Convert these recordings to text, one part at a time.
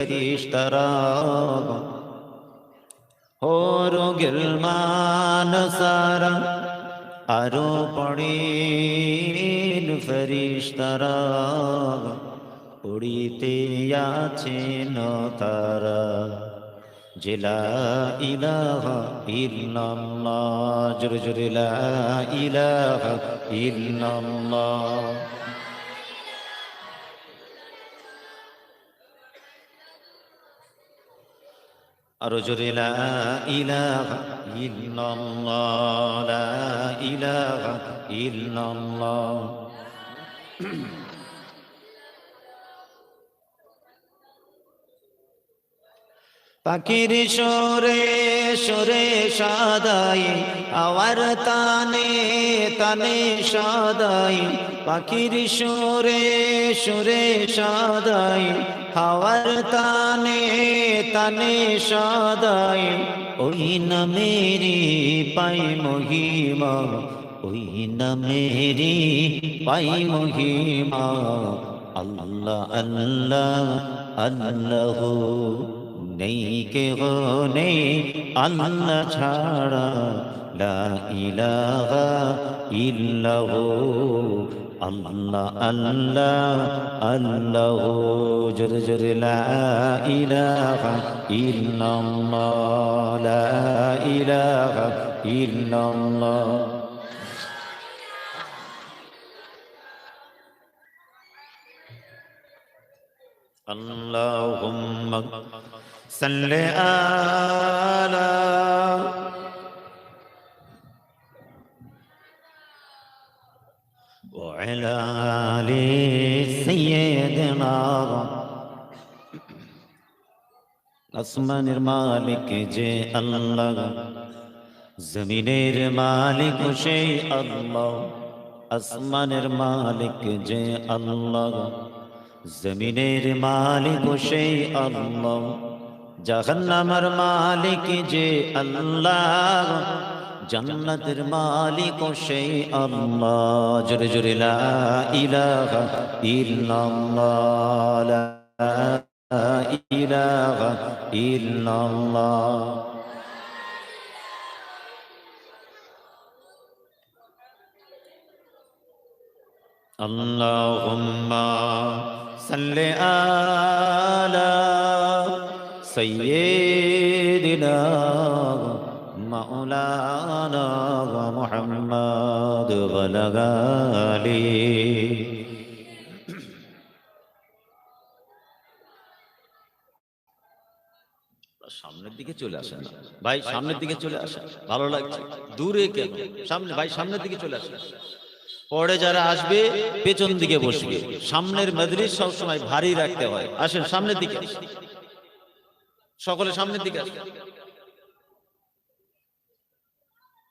ফেরেশতারা হরো গিলমান সারা আরো পড়েন ফেরেশতারা পড়িতে আছেন তারা যে লা ইলাহা ইল্লাল্লাহ জোরে জোরে লা ইলাহা ইল্লাল্লাহ আরো জোরে লা ইলাহা ইল্লাল্লাহ লা ইলাহা ইল্লাল্লাহ পাখির সুরে সুরে সাদাই আওয়ার তানে তানে সাদাই পাখির সুরে সুরে সাদাই হাওয়ার তানে তানে সাদাই ওই নামেরি পাই মহিমা ওই নামেরি পাই মহিমা আল্লাহ আল্লাহ আল্লাহ নেই কে গো নেই আল্লাহ ছাড়া লা ইলাহা ইল্লাহু আল্লাহ আল্লাহ আল্লাহ জোরে জোরে লা ইলাহা ইল্লাল্লাহ লা ইলাহা ইল্লাল্লাহ اللهم صل على وعلى آل سيدنا আসমানের মালিক যে আল্লাহ জমিনের মালিক সেই আল্লাহ আসমানের মালিক যে আল্লাহ জমিনের মালিক সেই আল্লাহ জাহান্নামের মালিক যে আল্লাহ জান্নাতের মালিক সেই আল্লাহ জোরে জোরে লা ইলাহা ইল্লাল্লাহ লা ইলাহা ইল্লাল্লাহ আল্লাহুম্মা সাল্লি আলা সাইয়্যিদিনা মাওলানা মুহাম্মদ ওয়া আলা আলিহি সামনের দিকে চলে আসেন ভাই সামনের দিকে চলে আসেন ভালো লাগছে দূরে কেন সামনে ভাই সামনের দিকে চলে আসেন পরে যারা আসবে পেছন দিকে বসবে সামনের মজলিস সব সময় ভারী রাখতে হয় আসেন সামনের দিকে সকলে সামনের দিকে আসেন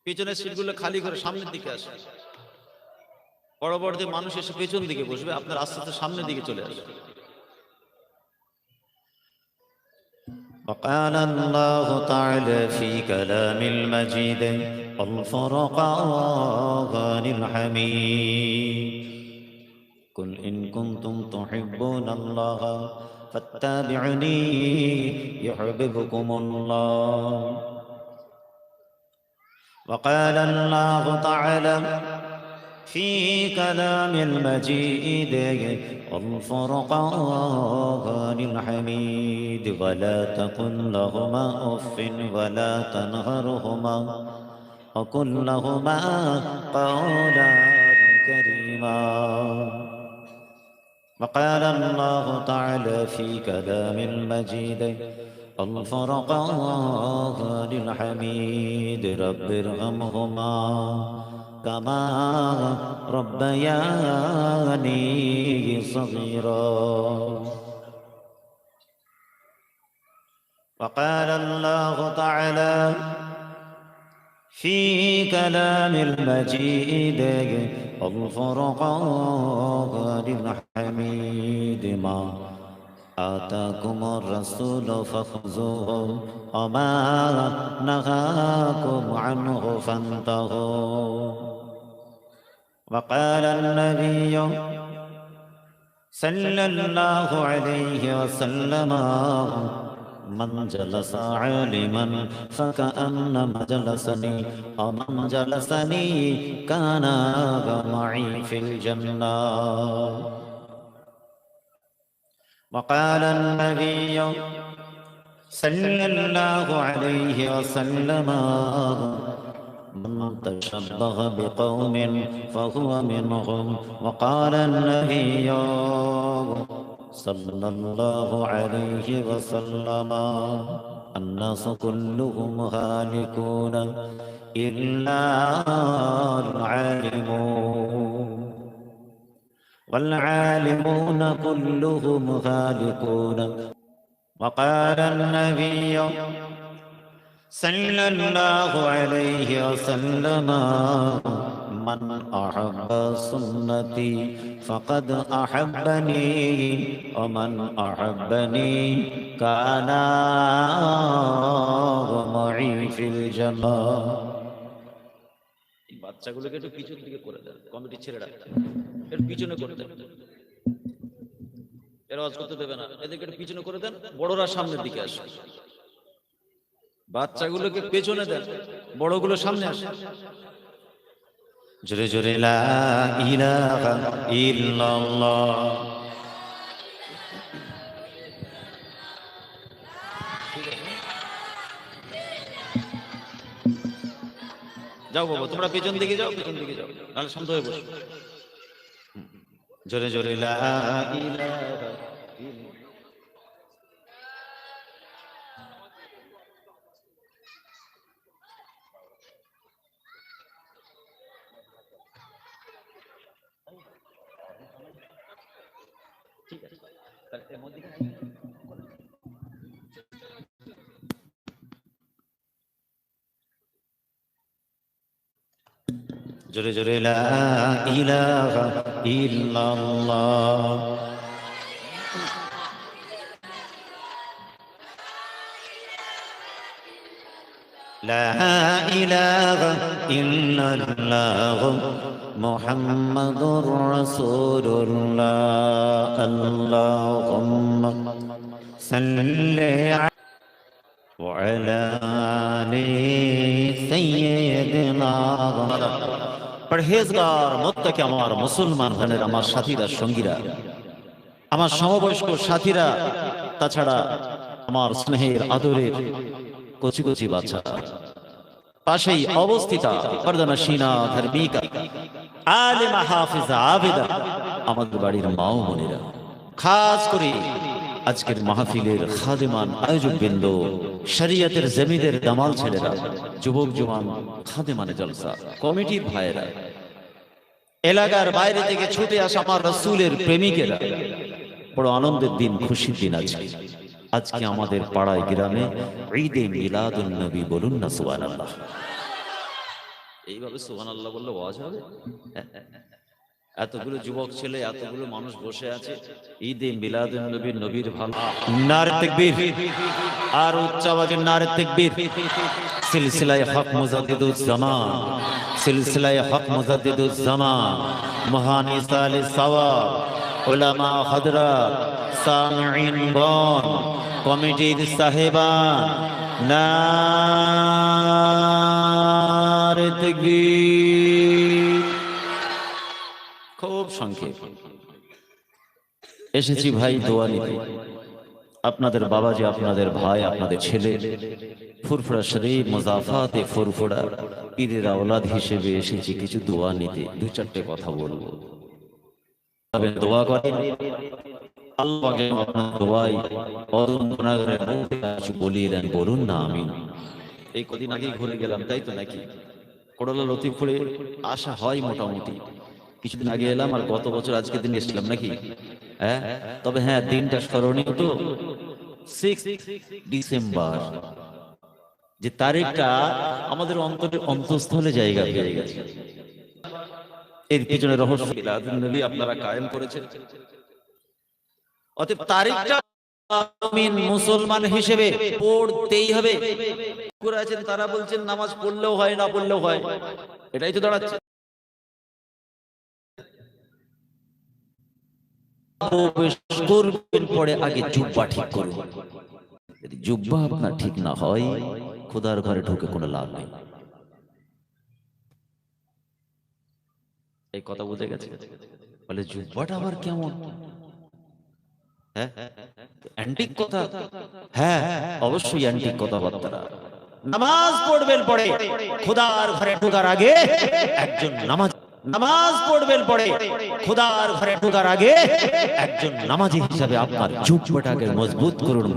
পেছনের সিটগুলো খালি করে সামনের দিকে আসেন পরবর্তী মানুষ এসে পেছন দিকে বসবে আপনার আস্তে আস্তে সামনের দিকে চলে আসবে وقال الله تعالى في كلام المجيد الفرقان الحميد قل إن كنتم تحبون الله فاتبعوني يحببكم الله وقال الله تعالى في كلام المجيد والفرقان الحميد ولا تقل لهما أف ولا تنهرهما وقل لهما قولا كريما وقال الله تعالى في كلام المجيد الفرقان الحميد رب ارحمهما كما ربياني صغيرا وقال الله تعالى في كلام المجيد الفرقان الحميد ما آتاكم الرسول فخذوه وما نهاكم عنه فانتهوا وقال النبي সাল্লাল্লাহু আলাইহি ওয়াসাল্লাম من جلس عالما فكأنما جلسني ومن جلسني كان معي في الجنة وقال النبي صلى الله عليه وسلم من تشبه بقوم فهو منهم وقال النبي صلى الله عليه وسلم الناس كلهم هالكون إلا العالمون والعالمون كلهم هالكون وقال النبي صلى الله عليه وسلم من أحب سنتي فقد أحبني ومن أحبني كان معي في الجنة বাচ্চাগুলোকে একটু পিছন দিকে করে দেন, কমিটি ছেড়ে রাখেন, একটু পিছনে করে দেন, এর আওয়াজ করতে দেবে না, এদেরকে একটু পিছনে করে দেন, বড়রা সামনের দিকে আসে, বাচ্চাগুলোকে পেছনে দেন, বড়গুলো সামনে আসে। জোরে জোরে লা ইলাহা ইল্লাল্লাহ। যাও বাবা, তোমরা পেছন দিকে যাও, পেছন দিকে যাও, নাহলে শান্ত হয়ে বসো। জোরে জোরে লা ইলাহা জোরে জোরে লা ইলাহা ইল্লাল্লাহ। লা ইলাহা ইল্লাল্লাহ মুহাম্মাদুর রাসূলুল্লাহ। আল্লাহুম্মা সাল্লি ওয়ালা আলি সাইয়্যিদিনা। পরহেজগার মুত্তাকি আমার মুসলমান ভাইরা, আমার সাথীরা, সঙ্গীরা, আমার সমবয়স্ক সাথীরা, তাছাড়া আমার স্নেহের আদরের কচি কচি বাচ্চা, পাশেই অবস্থিতা পর্দানশীনা ধার্মিকা আলেমা হাফিজা আবেদা, আমাদের বাড়ির মা ও বোনেরা, খাস করে আজকের মাহফিলের খাদেমান আয়োজক বৃন্দ, শরীয়তের জমিদের দামাল ছেলেরা, যুবক জওয়ান খাদেমানে জলসা কমিটির ভাইয়েরা, এলাকার বাইরে থেকে ছুটে আসা আমার রাসূলের প্রেমিকেরা, বড় আনন্দের দিন, খুশির দিন আজকে। আজকে আমাদের পাড়ায় গ্রামে ঈদে মিলাদুন নবী, বলুন না সুবহানাল্লাহ। এইভাবে সুবহানাল্লাহ বললে ওয়াজ হবে? এতগুলো যুবক ছেলে, এতগুলো মানুষ বসে আছে, ঈদে মিলাদুন নবী, নবীর ভালো, নারে তাকবীর, আর উচ্চ আওয়াজে নারে তাকবীর। সিলসিলায়ে হক মুজাদ্দিদুজ জামান, সিলসিলায়ে হক মুজাদ্দিদুজ জামান, মহান ইসালে সাওয়াব, উলামা হযরত, সামিঈন গণ, কমিটির সাহেবান, নারে তাকবীর। খুব সংক্ষেপ এসেছি ভাই দোয়া নিতে। আপনাদের বাবাজি, আপনাদের ভাই, আপনাদের ছেলে, ফুরফুরা শরীফ মুজাফাতে ফুরফুরা পীরের আওলাদ হিসেবে এসেছি কিছু দোয়া নিতে। দু চারটে কথা বলবো, তবে দোয়া করেন আল্লাহ আপনার দোয়াই অদম গুনাহগারের মুখে কিছু বলিয়ে দেন, বলুন না আমিন। এই কদিন আগেই ঘুরে গেলাম, তাই তো নাকি? করলা লতিফপুরে আসা হয় মোটামুটি, কিছুদিন আগে এলাম, আর গত বছর আজকে দিন এসেছিলাম নাকি? হ্যাঁ, তবে হ্যাঁ, দিনটা স্মরণীয় তো 6 ডিসেম্বর, যে তারিখটা আমাদের অন্তরের অন্তঃস্থলে জায়গা পেয়ে গেছে। এর পিছনে রহস্য মিলাদুন নবী আপনারা কায়েম করেছেন। অতএব তারিখটা মুমিন মুসলমান হিসেবে পড়তেই হবে। করে আছেন তারা বলছেন নামাজ পড়লেও হয়, না পড়লেও হয়, এটাই তো দাঁড়াচ্ছে। প্রবেশ করবেন পরে আগে জুব্বা ঠিক করুন। যদি জুব্বা আপনার ঠিক না হয়, খোদার ঘরে ঢুকে কোনো লাভ নেই। এই কথা বুঝে গেছে? বলে জুব্বাটা আবার কেমন? হ্যাঁ, অ্যান্টিক কথা। হ্যাঁ, অবশ্যই অ্যান্টিক কথাবার্তা। নামাজ পড়বেন পড়ে খোদার ঘরে ঢোকার আগে একজন নামাজ পড়বেন পড়ে খোদার ঘরে ঢোকার আগে একজন নামাজি হিসাবে আপনার জুব্বাটাকে মজবুত করুন।